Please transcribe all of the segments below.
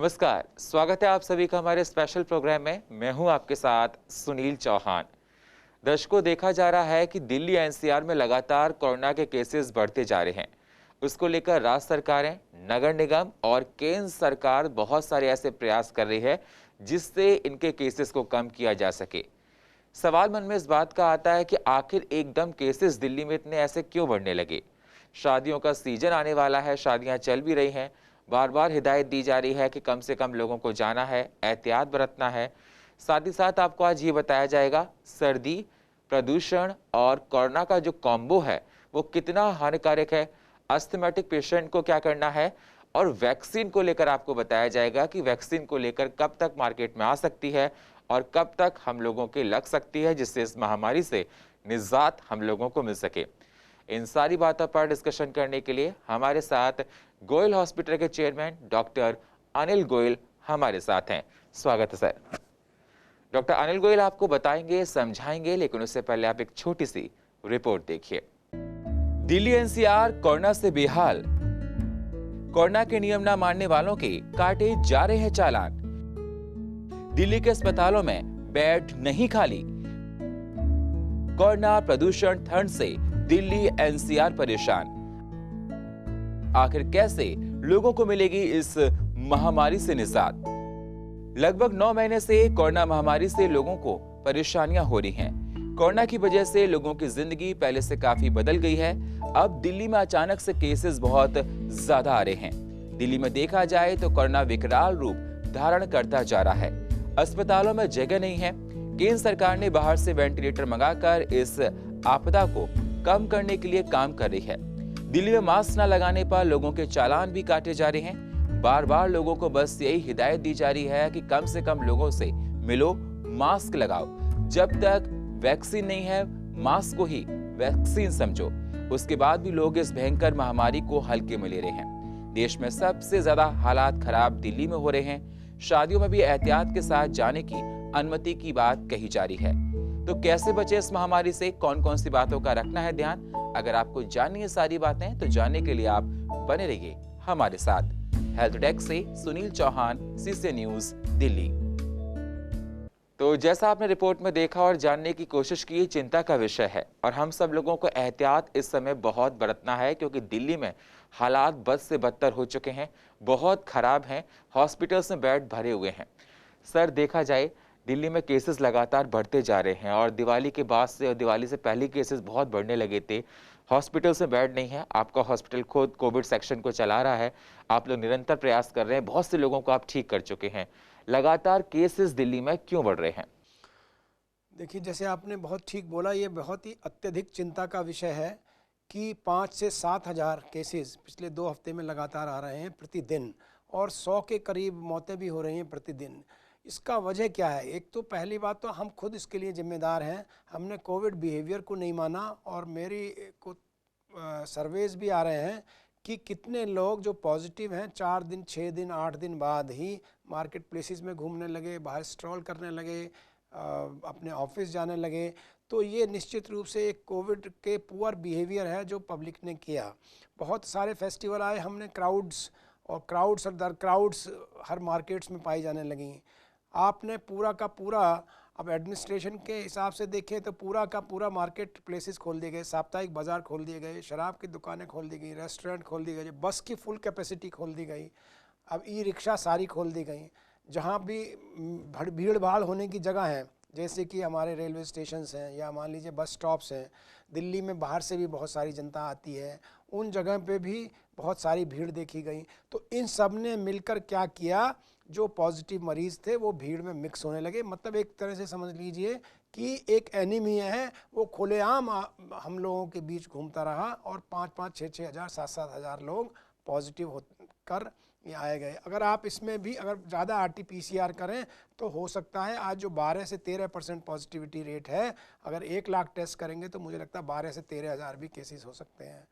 नमस्कार, स्वागत है आप सभी का हमारे स्पेशल प्रोग्राम में। मैं हूं आपके साथ सुनील चौहान। दर्शकों, देखा जा रहा है कि दिल्ली एनसीआर में लगातार कोरोना के केसेस बढ़ते जा रहे हैं। उसको लेकर राज्य सरकारें, नगर निगम और केंद्र सरकार बहुत सारे ऐसे प्रयास कर रही है जिससे इनके केसेस को कम किया जा सके। सवाल मन में इस बात का आता है कि आखिर एकदम केसेस दिल्ली में इतने ऐसे क्यों बढ़ने लगे। शादियों का सीजन आने वाला है, शादियां चल भी रही हैं, बार बार हिदायत दी जा रही है कि कम से कम लोगों को जाना है, एहतियात बरतना है। साथ ही साथ आपको आज ये बताया जाएगा सर्दी, प्रदूषण और कोरोना का जो कॉम्बो है वो कितना हानिकारक है, अस्थमेटिक पेशेंट को क्या करना है, और वैक्सीन को लेकर आपको बताया जाएगा कि वैक्सीन को लेकर कब तक मार्केट में आ सकती है और कब तक हम लोगों के लग सकती है, जिससे इस महामारी से निजात हम लोगों को मिल सके। इन सारी बातों पर डिस्कशन करने के लिए हमारे साथ गोयल हॉस्पिटल के चेयरमैन डॉक्टर अनिल गोयल हमारे साथ हैं। स्वागत है सर। डॉक्टर अनिल गोयल आपको बताएंगे, समझाएंगे, लेकिन उससे पहले आप एक छोटी सी रिपोर्ट देखिए। दिल्ली एनसीआर कोरोना से बेहाल, कोरोना के नियम न मानने वालों के काटे जा रहे हैं चालान। दिल्ली के अस्पतालों में बेड नहीं खाली। कोरोना, प्रदूषण, ठंड से दिल्ली एनसीआर परेशान। आखिर कैसे लोगों को मिलेगी इस महामारी से निजात। लगभग 9 महीने से कोरोना महामारी से लोगों को परेशानियां हो रही हैं। कोरोना की वजह से लोगों की जिंदगी पहले से काफी बदल गई है। अब दिल्ली में अचानक से केसेस बहुत ज्यादा आ रहे हैं। दिल्ली में देखा जाए तो कोरोना विकराल रूप धारण करता जा रहा है। अस्पतालों में जगह नहीं है। केंद्र सरकार ने बाहर से वेंटिलेटर मंगाकर इस आपदा को कम करने के लिए काम कर रही है। दिल्ली में मास्क न लगाने पर लोगों के चालान भी काटे जा रहे हैं। बार बार लोगों को बस यही हिदायत दी जा रही है कि कम से कम लोगों से मिलो, मास्क लगाओ। जब तक वैक्सीन नहीं है, मास्क को ही वैक्सीन समझो। उसके बाद भी लोग इस भयंकर महामारी को हल्के में ले रहे हैं। देश में सबसे ज्यादा हालात खराब दिल्ली में हो रहे हैं। शादियों में भी एहतियात के साथ जाने की अनुमति की बात कही जा रही है। तो कैसे बचे इस महामारी से, कौन कौन सी बातों का रखना है ध्यान। अगर आपको जाननी है सारी बातें तो जानने के लिए आप बने रहिए हमारे साथ। हेल्थ डेस्क से सुनील चौहान, सीसी न्यूज, दिल्ली। तो जैसा आपने रिपोर्ट में देखा और जानने की कोशिश की, चिंता का विषय है और हम सब लोगों को एहतियात इस समय बहुत बरतना है, क्योंकि दिल्ली में हालात बद से बदतर हो चुके हैं, बहुत खराब हैं। हॉस्पिटल्स में बेड भरे हुए हैं। सर, देखा जाए दिल्ली में केसेस लगातार बढ़ते जा रहे हैं और दिवाली के बाद से और दिवाली से पहले केसेस बहुत बढ़ने लगे थे। हॉस्पिटल से बेड नहीं है। आपका हॉस्पिटल खुद कोविड सेक्शन को चला रहा है। आप लोग निरंतर प्रयास कर रहे हैं, बहुत से लोगों को आप ठीक कर चुके हैं। लगातार केसेस दिल्ली में क्यों बढ़ रहे हैं? देखिए, जैसे आपने बहुत ठीक बोला, ये बहुत ही अत्यधिक चिंता का विषय है कि 5 से 7 हज़ार केसेस पिछले 2 हफ्ते में लगातार आ रहे हैं प्रतिदिन, और 100 के करीब मौतें भी हो रही हैं प्रतिदिन। इसका वजह क्या है? एक तो पहली बात तो हम खुद इसके लिए जिम्मेदार हैं। हमने कोविड बिहेवियर को नहीं माना, और मेरी को सर्वेज भी आ रहे हैं कि कितने लोग जो पॉजिटिव हैं 4 दिन, 6 दिन, 8 दिन बाद ही मार्केट प्लेसेस में घूमने लगे, बाहर स्ट्रॉल करने लगे, अपने ऑफिस जाने लगे। तो ये निश्चित रूप से एक कोविड के पुअर बिहेवियर है जो पब्लिक ने किया। बहुत सारे फेस्टिवल आए, हमने क्राउड्स और दर क्राउड्स हर मार्केट्स में पाई जाने लगी। आपने पूरा का पूरा, अब एडमिनिस्ट्रेशन के हिसाब से देखें तो पूरा का पूरा मार्केट प्लेसेस खोल दिए गए, साप्ताहिक बाजार खोल दिए गए, शराब की दुकानें खोल दी गई, रेस्टोरेंट खोल दिए गए, बस की फुल कैपेसिटी खोल दी गई, अब ई रिक्शा सारी खोल दी गई। जहाँ भी भीड़ भाड़ होने की जगह है, जैसे कि हमारे रेलवे स्टेशन हैं या मान लीजिए बस स्टॉप्स हैं, दिल्ली में बाहर से भी बहुत सारी जनता आती है, उन जगह पे भी बहुत सारी भीड़ देखी गई। तो इन सब ने मिलकर क्या किया, जो पॉजिटिव मरीज़ थे वो भीड़ में मिक्स होने लगे। मतलब एक तरह से समझ लीजिए कि एक एनीमी है, वो खुलेआम हम लोगों के बीच घूमता रहा, और 5-5, 6-6 हज़ार, 7-7 हज़ार लोग पॉजिटिव होकर ये आए गए। अगर आप इसमें भी अगर ज़्यादा RT-PCR करें तो हो सकता है आज जो 12 से 13% पॉजिटिविटी रेट है, अगर 1 लाख टेस्ट करेंगे तो मुझे लगता है 12 से 13 हज़ार भी केसेस हो सकते हैं।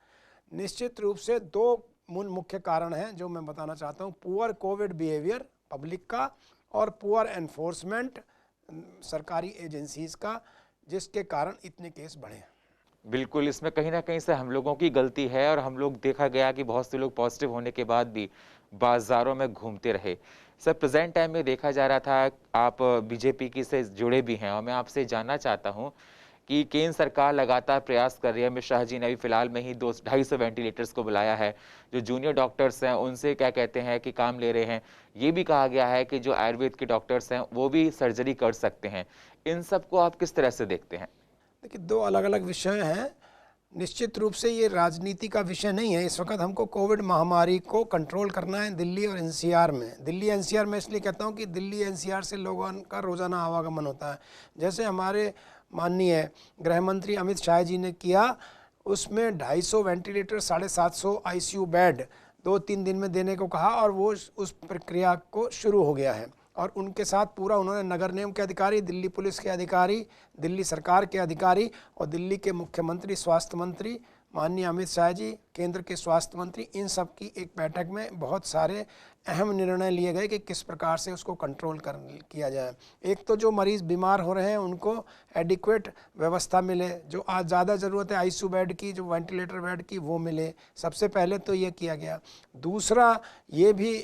निश्चित रूप से 2 मुख्य कारण हैं जो मैं बताना चाहता हूँ: पुअर कोविड बिहेवियर पब्लिक का, और पुअर एनफोर्समेंट सरकारी एजेंसीज का, जिसके कारण इतने केस बढ़े हैं। बिल्कुल, इसमें कहीं ना कहीं से हम लोगों की गलती है, और हम लोग देखा गया कि बहुत से लोग पॉजिटिव होने के बाद भी बाजारों में घूमते रहे। सर, प्रेजेंट टाइम में देखा जा रहा था, आप बीजेपी की से जुड़े भी हैं और मैं आपसे जानना चाहता हूं कि केंद्र सरकार लगातार प्रयास कर रही है। अमित शाह जी ने अभी फिलहाल में ही 200-250 वेंटिलेटर्स को बुलाया है। जो जूनियर डॉक्टर्स हैं उनसे क्या कहते हैं कि काम ले रहे हैं। ये भी कहा गया है कि जो आयुर्वेद के डॉक्टर्स हैं वो भी सर्जरी कर सकते हैं। इन सबको आप किस तरह से देखते हैं? देखिए, दो अलग अलग विषय हैं। निश्चित रूप से ये राजनीति का विषय नहीं है। इस वक्त हमको कोविड महामारी को कंट्रोल करना है दिल्ली और एनसीआर में। दिल्ली एनसीआर में इसलिए कहता हूँ कि दिल्ली एनसीआर से लोगों का रोज़ाना आवागमन होता है। जैसे हमारे माननीय गृह मंत्री अमित शाह जी ने किया, उसमें 250 वेंटिलेटर, 750 आईसीयू बेड 2-3 दिन में देने को कहा और वो उस प्रक्रिया को शुरू हो गया है। और उनके साथ पूरा उन्होंने नगर निगम के अधिकारी, दिल्ली पुलिस के अधिकारी, दिल्ली सरकार के अधिकारी और दिल्ली के मुख्यमंत्री, स्वास्थ्य मंत्री माननीय अमित शाह जी, केंद्र के स्वास्थ्य मंत्री, इन सब की एक बैठक में बहुत सारे अहम निर्णय लिए गए कि किस प्रकार से उसको कंट्रोल किया जाए। एक तो जो मरीज़ बीमार हो रहे हैं उनको एडिक्वेट व्यवस्था मिले, जो आज ज़्यादा ज़रूरत है आईसीयू बेड की, जो वेंटिलेटर बेड की, वो मिले। सबसे पहले तो ये किया गया। दूसरा ये भी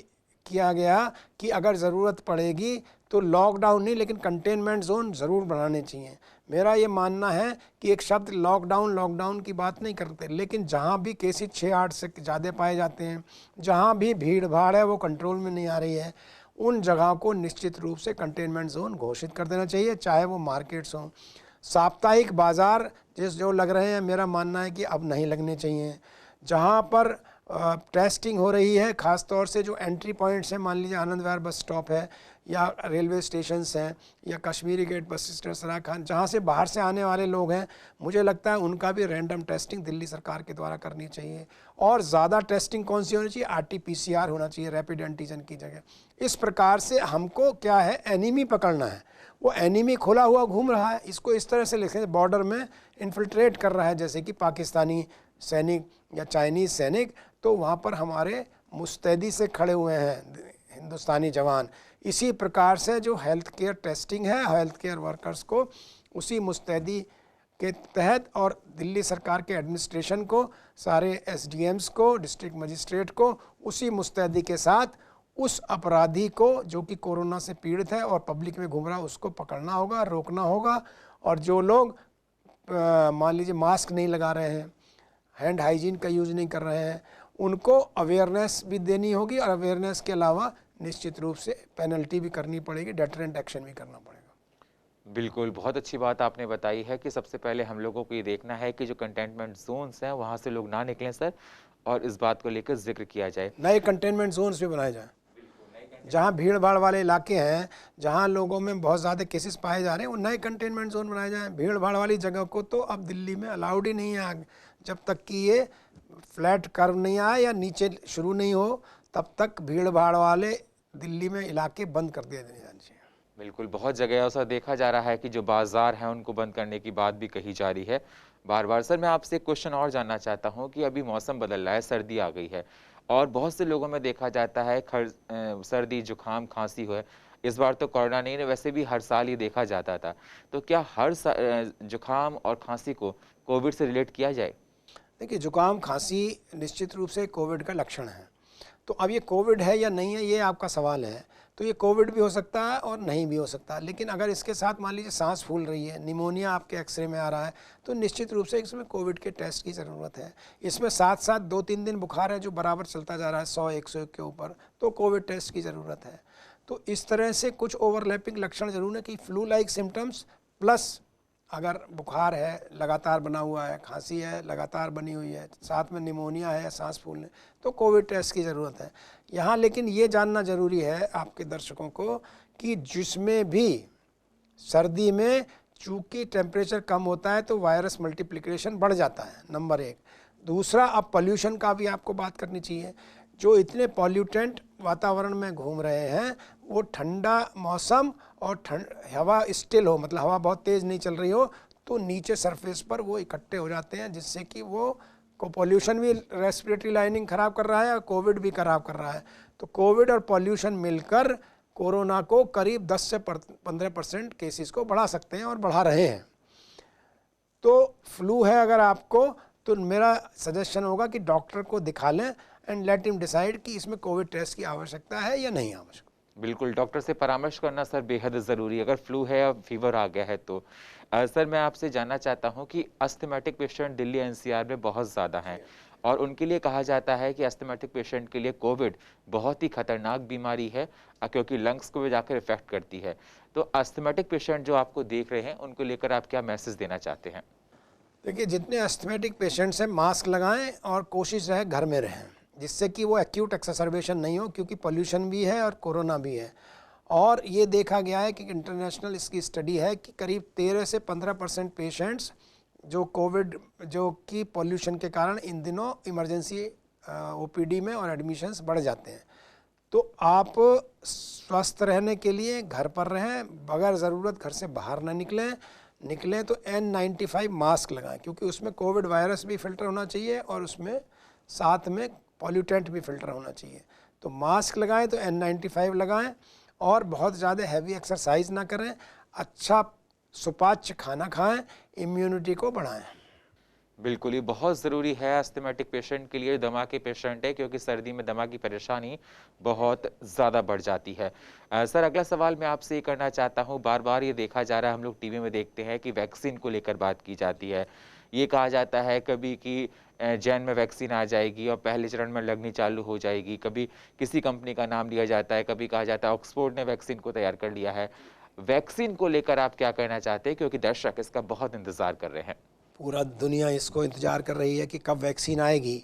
किया गया कि अगर ज़रूरत पड़ेगी तो लॉकडाउन नहीं लेकिन कंटेनमेंट जोन ज़रूर बनाने चाहिए। मेरा ये मानना है कि एक शब्द लॉकडाउन की बात नहीं करते, लेकिन जहाँ भी केसेस 6-8 से ज़्यादा पाए जाते हैं, जहाँ भी भीड़ भाड़ है वो कंट्रोल में नहीं आ रही है, उन जगह को निश्चित रूप से कंटेनमेंट जोन घोषित कर देना चाहिए, चाहे वो मार्केट्स हों। साप्ताहिक बाज़ार जो लग रहे हैं, मेरा मानना है कि अब नहीं लगने चाहिए। जहाँ पर टेस्टिंग हो रही है, ख़ास तौर से जो एंट्री पॉइंट्स हैं, मान लीजिए आनंद विहार बस स्टॉप है या रेलवे स्टेशंस हैं या कश्मीरी गेट बस स्टैंड, सराय खान, जहाँ से बाहर से आने वाले लोग हैं, मुझे लगता है उनका भी रैंडम टेस्टिंग दिल्ली सरकार के द्वारा करनी चाहिए। और ज़्यादा टेस्टिंग कौन सी होनी चाहिए? आरटीपीसीआर होना चाहिए, रैपिड एंटीजन की जगह। इस प्रकार से हमको क्या है, एनीमी पकड़ना है। वो एनीमी खुला हुआ घूम रहा है, इसको इस तरह से लिखें, बॉर्डर में इन्फिल्ट्रेट कर रहा है, जैसे कि पाकिस्तानी सैनिक या चाइनीज़ सैनिक, तो वहाँ पर हमारे मुस्तैदी से खड़े हुए हैं हिंदुस्तानी जवान। इसी प्रकार से जो हेल्थ केयर टेस्टिंग है, हेल्थ केयर वर्कर्स को उसी मुस्तैदी के तहत और दिल्ली सरकार के एडमिनिस्ट्रेशन को, सारे एसडीएम्स को, डिस्ट्रिक्ट मजिस्ट्रेट को उसी मुस्तैदी के साथ उस अपराधी को जो कि कोरोना से पीड़ित है और पब्लिक में घूम रहा है, उसको पकड़ना होगा, रोकना होगा। और जो लोग मान लीजिए मास्क नहीं लगा रहे हैं, हैंड हाइजीन का यूज़ नहीं कर रहे हैं, उनको अवेयरनेस भी देनी होगी और अवेयरनेस के अलावा निश्चित रूप से पेनल्टी भी करनी पड़ेगी, डेटरेंट एक्शन भी करना पड़ेगा। बिल्कुल, बहुत अच्छी बात आपने बताई है कि सबसे पहले हम लोगों को ये देखना है कि जो कंटेनमेंट जोन्स हैं वहाँ से लोग ना निकलें सर, और इस बात को लेकर जिक्र किया जाए। नए कंटेनमेंट जोन्स भी बनाए जाएँ, जहाँ भीड़ भाड़ वाले इलाके हैं, जहाँ लोगों में बहुत ज़्यादा केसेस पाए जा रहे हैं, वो नए कंटेनमेंट जोन बनाए जाएँ। भीड़ भाड़ वाली जगह को तो अब दिल्ली में अलाउड ही नहीं है, जब तक कि ये फ्लैट कर्व नहीं आए या नीचे शुरू नहीं हो, तब तक भीड़ भाड़ वाले दिल्ली में इलाके बंद कर दिए जाने चाहिए। बिल्कुल, बहुत जगह ऐसा देखा जा रहा है कि जो बाजार हैं उनको बंद करने की बात भी कही जा रही है बार बार। सर, मैं आपसे एक क्वेश्चन और जानना चाहता हूं कि अभी मौसम बदल रहा है, सर्दी आ गई है और बहुत से लोगों में देखा जाता है सर्दी, जुकाम, खांसी हो है। इस बार तो कोरोना नहीं है, वैसे भी हर साल ये देखा जाता था, तो क्या हर जुकाम और खांसी को कोविड से रिलेट किया जाए? देखिए, जुकाम खांसी निश्चित रूप से कोविड का लक्षण है। तो अब ये कोविड है या नहीं है, ये आपका सवाल है। तो ये कोविड भी हो सकता है और नहीं भी हो सकता, लेकिन अगर इसके साथ मान लीजिए सांस फूल रही है, निमोनिया आपके एक्सरे में आ रहा है, तो निश्चित रूप से इसमें कोविड के टेस्ट की ज़रूरत है। इसमें साथ साथ 2-3 दिन बुखार है जो बराबर चलता जा रहा है 100-101 के ऊपर, तो कोविड टेस्ट की ज़रूरत है। तो इस तरह से कुछ ओवरलैपिंग लक्षण जरूर है कि फ्लू लाइक सिम्टम्स प्लस अगर बुखार है लगातार बना हुआ है, खांसी है लगातार बनी हुई है, साथ में निमोनिया है या सांस फूलने, तो कोविड टेस्ट की ज़रूरत है यहाँ। लेकिन ये जानना ज़रूरी है आपके दर्शकों को कि जिसमें भी सर्दी में चूँकि टेम्परेचर कम होता है तो वायरस मल्टीप्लिकेशन बढ़ जाता है, नंबर 1। दूसरा, अब पॉल्यूशन का भी आपको बात करनी चाहिए। जो इतने पॉल्यूटेंट वातावरण में घूम रहे हैं, वो ठंडा मौसम और हवा स्टिल हो, मतलब हवा बहुत तेज़ नहीं चल रही हो, तो नीचे सरफेस पर वो इकट्ठे हो जाते हैं, जिससे कि वो को पॉल्यूशन भी रेस्पिरेटरी लाइनिंग ख़राब कर रहा है और कोविड भी ख़राब कर रहा है। तो कोविड और पॉल्यूशन मिलकर कोरोना को करीब 10 से 15% केसेस को बढ़ा सकते हैं और बढ़ा रहे हैं। तो फ्लू है अगर आपको, तो मेरा सजेशन होगा कि डॉक्टर को दिखा लें एंड लेट हिम डिसाइड कि इसमें कोविड टेस्ट की आवश्यकता है या नहीं आवश्यकता। बिल्कुल, डॉक्टर से परामर्श करना सर बेहद ज़रूरी है, अगर फ्लू है या फीवर आ गया है तो। सर मैं आपसे जानना चाहता हूँ कि अस्थमैटिक पेशेंट दिल्ली एनसीआर में बहुत ज़्यादा हैं और उनके लिए कहा जाता है कि अस्थमैटिक पेशेंट के लिए कोविड बहुत ही खतरनाक बीमारी है क्योंकि लंग्स को भी जाकर इफ़ेक्ट करती है। तो अस्थमैटिक पेशेंट जो आपको देख रहे हैं, उनको लेकर आप क्या मैसेज देना चाहते हैं? देखिए, जितने अस्थमैटिक पेशेंट्स हैं मास्क लगाएं और कोशिश रहे घर में रहें, जिससे कि वो एक्यूट एक्सरबेशन नहीं हो, क्योंकि पोल्यूशन भी है और कोरोना भी है। और ये देखा गया है कि इंटरनेशनल इसकी स्टडी है कि करीब 13 से 15% पेशेंट्स जो कोविड जो कि पोल्यूशन के कारण इन दिनों इमरजेंसी ओपीडी में और एडमिशन्स बढ़ जाते हैं। तो आप स्वस्थ रहने के लिए घर पर रहें, बगैर ज़रूरत घर से बाहर ना निकलें तो N95 मास्क लगाएं, क्योंकि उसमें कोविड वायरस भी फिल्टर होना चाहिए और उसमें साथ में पॉल्यूटेंट भी फिल्टर होना चाहिए। तो मास्क लगाएं तो N95 लगाएं और बहुत ज़्यादा हैवी एक्सरसाइज ना करें, अच्छा सुपाच्य खाना खाएं, इम्यूनिटी को बढ़ाएं। बिल्कुल, ये बहुत ज़रूरी है अस्थमैटिक पेशेंट के लिए, दमा के पेशेंट है क्योंकि सर्दी में दमा की परेशानी बहुत ज़्यादा बढ़ जाती है। सर अगला सवाल मैं आपसे ये करना चाहता हूँ, बार-बार ये देखा जा रहा है, हम लोग टीवी में देखते हैं कि वैक्सीन को लेकर बात की जाती है। ये कहा जाता है कभी कि जैन में वैक्सीन आ जाएगी और पहले चरण में लगनी चालू हो जाएगी, कभी किसी कंपनी का नाम लिया जाता है, कभी कहा जाता है ऑक्सफोर्ड ने वैक्सीन को तैयार कर लिया है। वैक्सीन को लेकर आप क्या कहना चाहते हैं? क्योंकि दर्शक इसका बहुत इंतज़ार कर रहे हैं। पूरा दुनिया इसको इंतज़ार कर रही है कि कब वैक्सीन आएगी।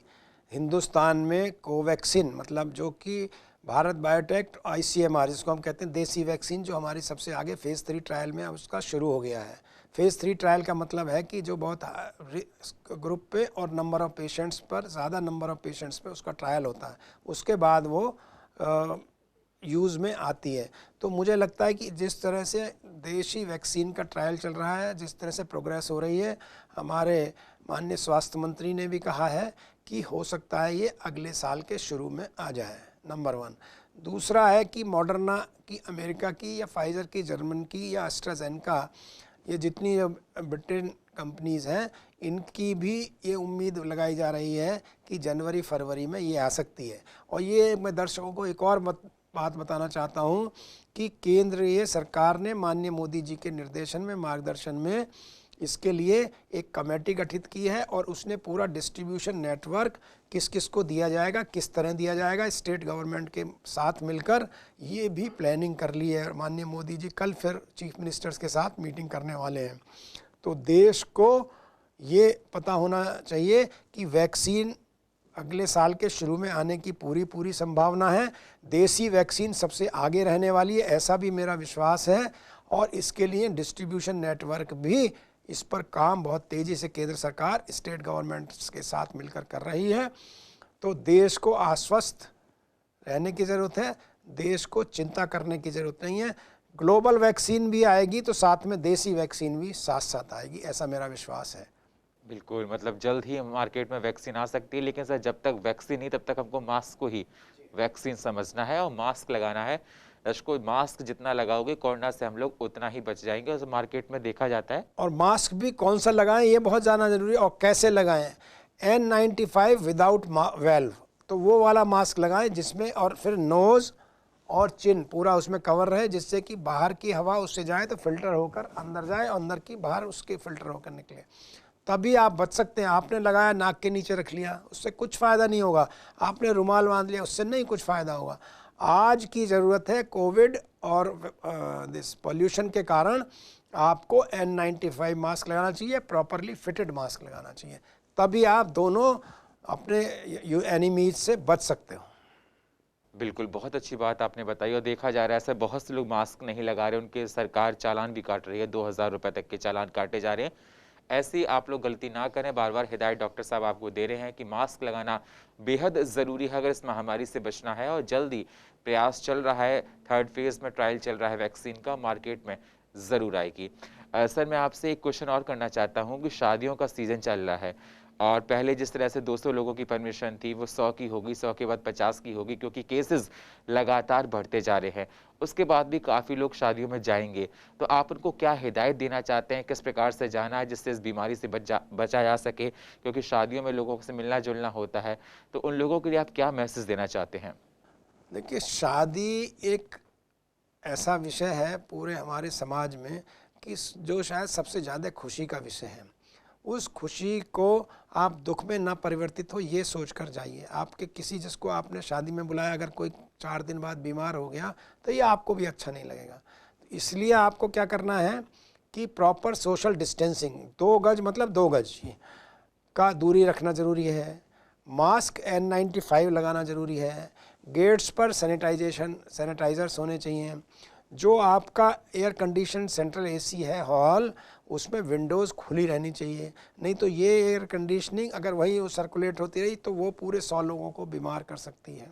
हिंदुस्तान में कोवैक्सीन, मतलब जो कि भारत बायोटेक ICMR, जिसको हम कहते हैं देसी वैक्सीन, जो हमारी सबसे आगे फ़ेज़ 3 ट्रायल में उसका शुरू हो गया है। फ़ेज़ 3 ट्रायल का मतलब है कि जो बहुत ग्रुप पे और नंबर ऑफ़ पेशेंट्स पर, ज़्यादा नंबर ऑफ़ पेशेंट्स पे उसका ट्रायल होता है, उसके बाद वो यूज़ में आती है। तो मुझे लगता है कि जिस तरह से देशी वैक्सीन का ट्रायल चल रहा है, जिस तरह से प्रोग्रेस हो रही है, हमारे माननीय स्वास्थ्य मंत्री ने भी कहा है कि हो सकता है ये अगले साल के शुरू में आ जाए, नंबर 1। दूसरा है कि मॉडर्ना की अमेरिका की या फाइज़र की जर्मन की या एस्ट्राजेनेका, ये जितनी ब्रिटेन कंपनीज़ हैं, इनकी भी ये उम्मीद लगाई जा रही है कि जनवरी फरवरी में ये आ सकती है। और ये मैं दर्शकों को एक और बात बताना चाहता हूँ कि केंद्रीय सरकार ने माननीय मोदी जी के निर्देशन में, मार्गदर्शन में, इसके लिए एक कमेटी गठित की है और उसने पूरा डिस्ट्रीब्यूशन नेटवर्क किस किस को दिया जाएगा, किस तरह दिया जाएगा, स्टेट गवर्नमेंट के साथ मिलकर ये भी प्लानिंग कर ली है। माननीय मोदी जी कल फिर चीफ मिनिस्टर्स के साथ मीटिंग करने वाले हैं। तो देश को ये पता होना चाहिए कि वैक्सीन अगले साल के शुरू में आने की पूरी संभावना है। देसी वैक्सीन सबसे आगे रहने वाली है, ऐसा भी मेरा विश्वास है। और इसके लिए डिस्ट्रीब्यूशन नेटवर्क भी, इस पर काम बहुत तेज़ी से केंद्र सरकार स्टेट गवर्नमेंट्स के साथ मिलकर कर रही है। तो देश को आश्वस्त रहने की ज़रूरत है, देश को चिंता करने की ज़रूरत नहीं है। ग्लोबल वैक्सीन भी आएगी तो साथ में देसी वैक्सीन भी साथ साथ आएगी, ऐसा मेरा विश्वास है। बिल्कुल, मतलब जल्द ही मार्केट में वैक्सीन आ सकती है, लेकिन सर जब तक वैक्सीन नहीं तब तक हमको मास्क को ही वैक्सीन समझना है और मास्क लगाना है। दर्शकों, मास्क जितना लगाओगे कोरोना से हम लोग उतना ही बच जाएंगे, और मार्केट में देखा जाता है। और मास्क भी कौन सा लगाएं ये बहुत ज़्यादा ज़रूरी है, और कैसे लगाएं। N95 विदाउट वेल्व, तो वो वाला मास्क लगाएं जिसमें, और फिर नोज़ और चिन पूरा उसमें कवर रहे, जिससे कि बाहर की हवा उससे जाए तो फिल्टर होकर अंदर जाए और अंदर की बाहर उसके फिल्टर होकर निकले, तभी आप बच सकते हैं। आपने लगाया, नाक के नीचे रख लिया, उससे कुछ फ़ायदा नहीं होगा। आपने रुमाल बांध लिया, उससे नहीं कुछ फ़ायदा होगा। आज की ज़रूरत है, कोविड और दिस पॉल्यूशन के कारण आपको N95 मास्क लगाना चाहिए, प्रॉपरली फिटेड मास्क लगाना चाहिए, तभी आप दोनों अपने एनिमीज से बच सकते हो। बिल्कुल, बहुत अच्छी बात आपने बताई। और देखा जा रहा है सर, बहुत से लोग मास्क नहीं लगा रहे, उनके सरकार चालान भी काट रही है, 2000 रुपये तक के चालान काटे जा रहे हैं। ऐसी आप लोग गलती ना करें। बार बार हिदायत डॉक्टर साहब आपको दे रहे हैं कि मास्क लगाना बेहद ज़रूरी है अगर इस महामारी से बचना है। और जल्दी प्रयास चल रहा है, 3rd फेज़ में ट्रायल चल रहा है वैक्सीन का, मार्केट में ज़रूर आएगी। सर मैं आपसे एक क्वेश्चन और करना चाहता हूँ कि शादियों का सीज़न चल रहा है और पहले जिस तरह से 200 लोगों की परमिशन थी वो 100 की होगी, 100 के बाद 50 की होगी, क्योंकि केसेस लगातार बढ़ते जा रहे हैं। उसके बाद भी काफ़ी लोग शादियों में जाएंगे, तो आप उनको क्या हिदायत देना चाहते हैं, किस प्रकार से जाना है जिससे इस बीमारी से बचा जा सके? क्योंकि शादियों में लोगों से मिलना जुलना होता है, तो उन लोगों के लिए आप क्या मैसेज देना चाहते हैं? देखिए, शादी एक ऐसा विषय है पूरे हमारे समाज में कि जो शायद सबसे ज़्यादा खुशी का विषय है। उस खुशी को आप दुख में ना परिवर्तित हो ये सोचकर जाइए। आपके किसी जिसको आपने शादी में बुलाया अगर कोई 4 दिन बाद बीमार हो गया तो ये आपको भी अच्छा नहीं लगेगा। इसलिए आपको क्या करना है कि प्रॉपर सोशल डिस्टेंसिंग 2 गज मतलब 2 गज का दूरी रखना ज़रूरी है। मास्क N95 लगाना ज़रूरी है। गेट्स पर सैनिटाइज़र्स होने चाहिए। जो आपका एयर कंडीशन सेंट्रल एसी है हॉल, उसमें विंडोज़ खुली रहनी चाहिए। नहीं तो ये एयर कंडीशनिंग अगर वही सर्कुलेट होती रही तो वो पूरे 100 लोगों को बीमार कर सकती है।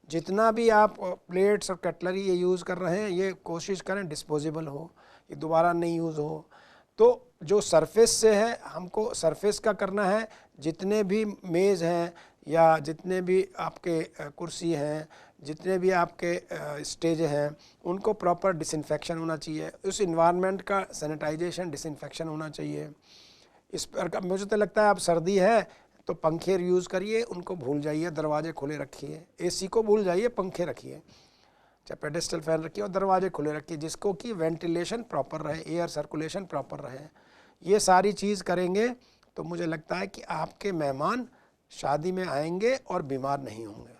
जितना भी आप प्लेट्स और कटलरी ये यूज़ कर रहे हैं ये कोशिश करें डिस्पोजेबल हो, ये दोबारा नहीं यूज़ हो। तो जो सरफेस से है हमको सरफेस का करना है। जितने भी मेज़ हैं या जितने भी आपके कुर्सी हैं, जितने भी आपके स्टेज हैं, उनको प्रॉपर डिसइंफेक्शन होना चाहिए। उस इन्वायरमेंट का सैनिटाइजेशन डिसइंफेक्शन होना चाहिए। इस पर मुझे तो लगता है अब सर्दी है तो पंखे यूज़ करिए, उनको भूल जाइए, दरवाजे खुले रखिए। एसी को भूल जाइए, पंखे रखिए, चाहे पेडेस्टल फैन रखिए और दरवाजे खुले रखिए जिसको कि वेंटिलेशन प्रॉपर रहे, एयर सर्कुलेशन प्रॉपर रहे। ये सारी चीज़ करेंगे तो मुझे लगता है कि आपके मेहमान शादी में आएंगे और बीमार नहीं होंगे।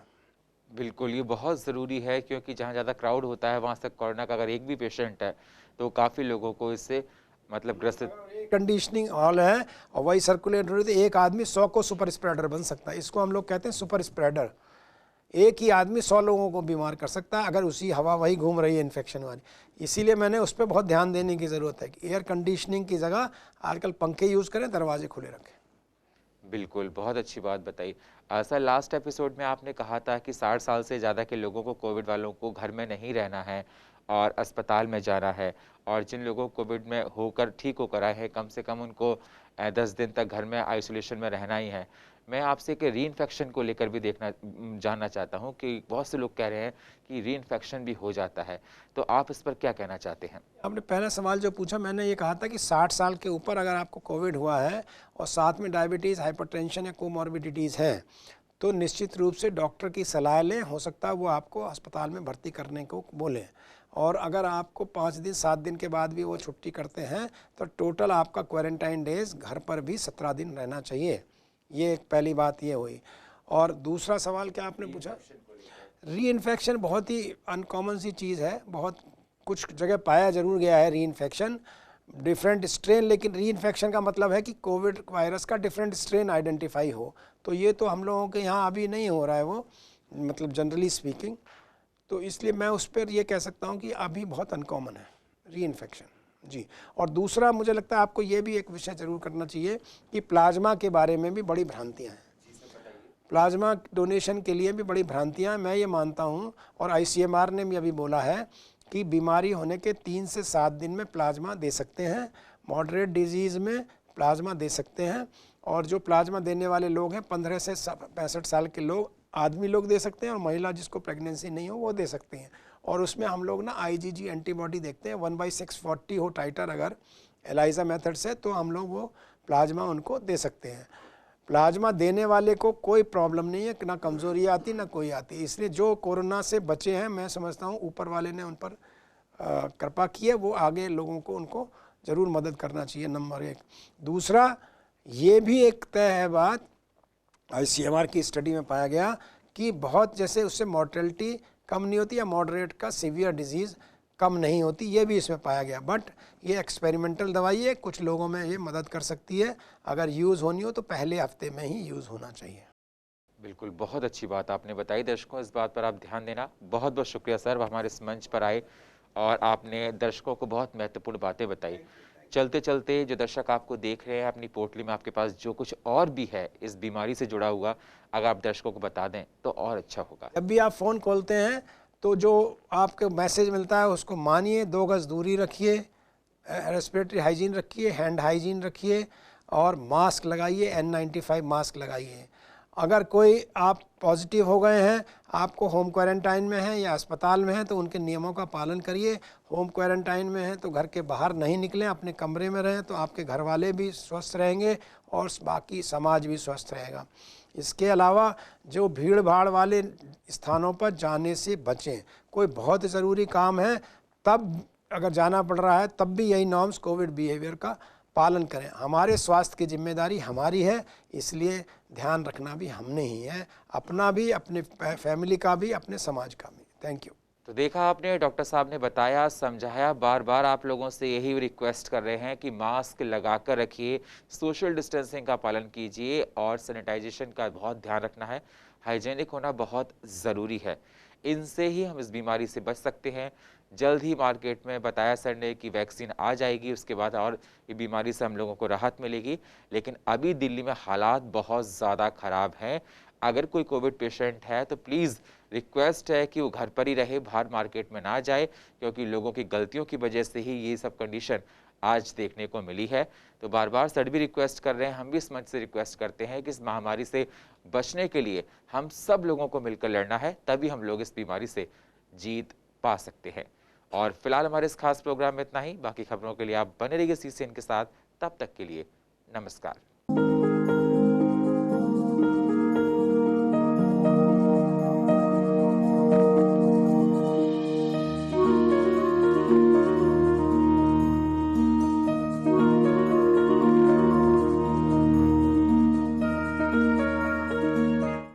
बिल्कुल, ये बहुत ज़रूरी है क्योंकि जहाँ ज़्यादा क्राउड होता है वहाँ से कोरोना का अगर एक भी पेशेंट है तो काफ़ी लोगों को इससे मतलब ग्रसित। कंडीशनिंग हॉल है और वही सर्कुलेट हो रही थी, एक आदमी 100 को सुपर स्प्रेडर बन सकता है। इसको हम लोग कहते हैं सुपर स्प्रेडर। एक ही आदमी 100 लोगों को बीमार कर सकता है अगर उसी हवा वही घूम रही है इन्फेक्शन वाली। इसीलिए मैंने उस पर बहुत ध्यान देने की ज़रूरत है कि एयर कंडीशनिंग की जगह आजकल पंखे यूज़ करें, दरवाजे खुले रखें। बिल्कुल, बहुत अच्छी बात बताई। सर लास्ट एपिसोड में आपने कहा था कि 60 साल से ज़्यादा के लोगों को कोविड वालों को घर में नहीं रहना है और अस्पताल में जाना है और जिन लोगों को कोविड में होकर ठीक होकर आए हैं कम से कम उनको 10 दिन तक घर में आइसोलेशन में रहना ही है। मैं आपसे कि री-इन्फेक्शन को लेकर भी जानना चाहता हूँ कि बहुत से लोग कह रहे हैं कि री-इन्फेक्शन भी हो जाता है, तो आप इस पर क्या कहना चाहते हैं? आपने पहला सवाल जो पूछा मैंने ये कहा था कि 60 साल के ऊपर अगर आपको कोविड हुआ है और साथ में डायबिटीज़, हाइपरटेंशन या कोमॉर्बिडिटीज़ हैं तो निश्चित रूप से डॉक्टर की सलाह लें। हो सकता है वो आपको अस्पताल में भर्ती करने को बोलें और अगर आपको 5 दिन 7 दिन के बाद भी वो छुट्टी करते हैं तो टोटल आपका क्वारंटाइन डेज घर पर भी 17 दिन रहना चाहिए। ये एक पहली बात ये हुई। और दूसरा सवाल क्या आपने पूछा? री इन्फेक्शन बहुत ही अनकॉमन सी चीज़ है। बहुत कुछ जगह पाया जरूर गया है री इन्फेक्शन, डिफरेंट स्ट्रेन, लेकिन री इन्फेक्शन का मतलब है कि कोविड वायरस का डिफरेंट स्ट्रेन आइडेंटिफाई हो। तो ये तो हम लोगों के यहाँ अभी नहीं हो रहा है वो, मतलब जनरली स्पीकिंग। तो इसलिए मैं उस पर ये कह सकता हूँ कि अभी बहुत अनकॉमन है री इन्फेक्शन जी। और दूसरा मुझे लगता है आपको ये भी एक विषय जरूर करना चाहिए कि प्लाज्मा के बारे में भी बड़ी भ्रांतियाँ हैं। प्लाज्मा डोनेशन के लिए भी बड़ी भ्रांतियाँ मैं ये मानता हूँ और ICMR ने भी अभी बोला है कि बीमारी होने के 3 से 7 दिन में प्लाज्मा दे सकते हैं, मॉडरेट डिजीज़ में प्लाज्मा दे सकते हैं। और जो प्लाज्मा देने वाले लोग हैं 15 से 65 साल के लोग, आदमी लोग दे सकते हैं और महिला जिसको प्रेगनेंसी नहीं हो वो दे सकते हैं। और उसमें हम लोग ना IgG एंटीबॉडी देखते हैं, 1/640 हो टाइटर अगर एलाइजा मेथड से तो हम लोग वो प्लाज्मा उनको दे सकते हैं। प्लाज्मा देने वाले को कोई प्रॉब्लम नहीं है, ना कमज़ोरी आती ना कोई आती। इसलिए जो कोरोना से बचे हैं मैं समझता हूँ ऊपर वाले ने उन पर कृपा की है, वो आगे लोगों को उनको ज़रूर मदद करना चाहिए, नंबर 1। दूसरा ये भी एक तय है बात, ICMR की स्टडी में पाया गया कि बहुत जैसे उससे मॉर्टेलिटी कम नहीं होती या मॉडरेट का सीवियर डिजीज़ कम नहीं होती, ये भी इसमें पाया गया। बट ये एक्सपेरिमेंटल दवाई है, कुछ लोगों में ये मदद कर सकती है। अगर यूज़ होनी हो तो पहले हफ्ते में ही यूज़ होना चाहिए। बिल्कुल, बहुत अच्छी बात आपने बताई। दर्शकों इस बात पर आप ध्यान देना। बहुत बहुत शुक्रिया सर, हमारे इस मंच पर आए और आपने दर्शकों को बहुत महत्वपूर्ण बातें बताई। चलते चलते जो दर्शक आपको देख रहे हैं अपनी पोटली में आपके पास जो कुछ और भी है इस बीमारी से जुड़ा हुआ, अगर आप दर्शकों को बता दें तो और अच्छा होगा। जब भी आप फ़ोन खोलते हैं तो जो आपको मैसेज मिलता है उसको मानिए, 2 गज दूरी रखिए, रेस्पिरेटरी हाइजीन रखिए, हैंड हाइजीन रखिए और मास्क लगाइए, N95 मास्क लगाइए। अगर कोई आप पॉजिटिव हो गए हैं, आपको होम क्वारंटाइन में हैं या अस्पताल में हैं तो उनके नियमों का पालन करिए। होम क्वारंटाइन में हैं तो घर के बाहर नहीं निकलें, अपने कमरे में रहें, तो आपके घर वाले भी स्वस्थ रहेंगे और बाकी समाज भी स्वस्थ रहेगा। इसके अलावा जो भीड़ भाड़ वाले स्थानों पर जाने से बचें। कोई बहुत ज़रूरी काम है तब अगर जाना पड़ रहा है तब भी यही नॉर्म्स कोविड बिहेवियर का पालन करें। हमारे स्वास्थ्य की जिम्मेदारी हमारी है, इसलिए ध्यान रखना भी हमने ही है, अपना भी, अपने फैमिली का भी, अपने समाज का भी। Thank you. तो देखा आपने, डॉक्टर साहब ने बताया, समझाया, बार बार आप लोगों से यही रिक्वेस्ट कर रहे हैं कि मास्क लगाकर रखिए, सोशल डिस्टेंसिंग का पालन कीजिए और सैनिटाइजेशन का बहुत ध्यान रखना है। हाइजेनिक होना बहुत ज़रूरी है। इनसे ही हम इस बीमारी से बच सकते हैं। जल्द ही मार्केट में बताया सर ने कि वैक्सीन आ जाएगी, उसके बाद और ये बीमारी से हम लोगों को राहत मिलेगी। लेकिन अभी दिल्ली में हालात बहुत ज़्यादा ख़राब हैं। अगर कोई कोविड पेशेंट है तो प्लीज़ रिक्वेस्ट है कि वो घर पर ही रहे, बाहर मार्केट में ना जाए, क्योंकि लोगों की गलतियों की वजह से ही ये सब कंडीशन आज देखने को मिली है। तो बार बार सर भी रिक्वेस्ट कर रहे हैं, हम भी इस मंच से रिक्वेस्ट करते हैं कि इस महामारी से बचने के लिए हम सब लोगों को मिलकर लड़ना है, तभी हम लोग इस बीमारी से जीत पा सकते हैं। और फिलहाल हमारे इस खास प्रोग्राम में इतना ही। बाकी खबरों के लिए आप बने रहिए CCN के साथ। तब तक के लिए नमस्कार।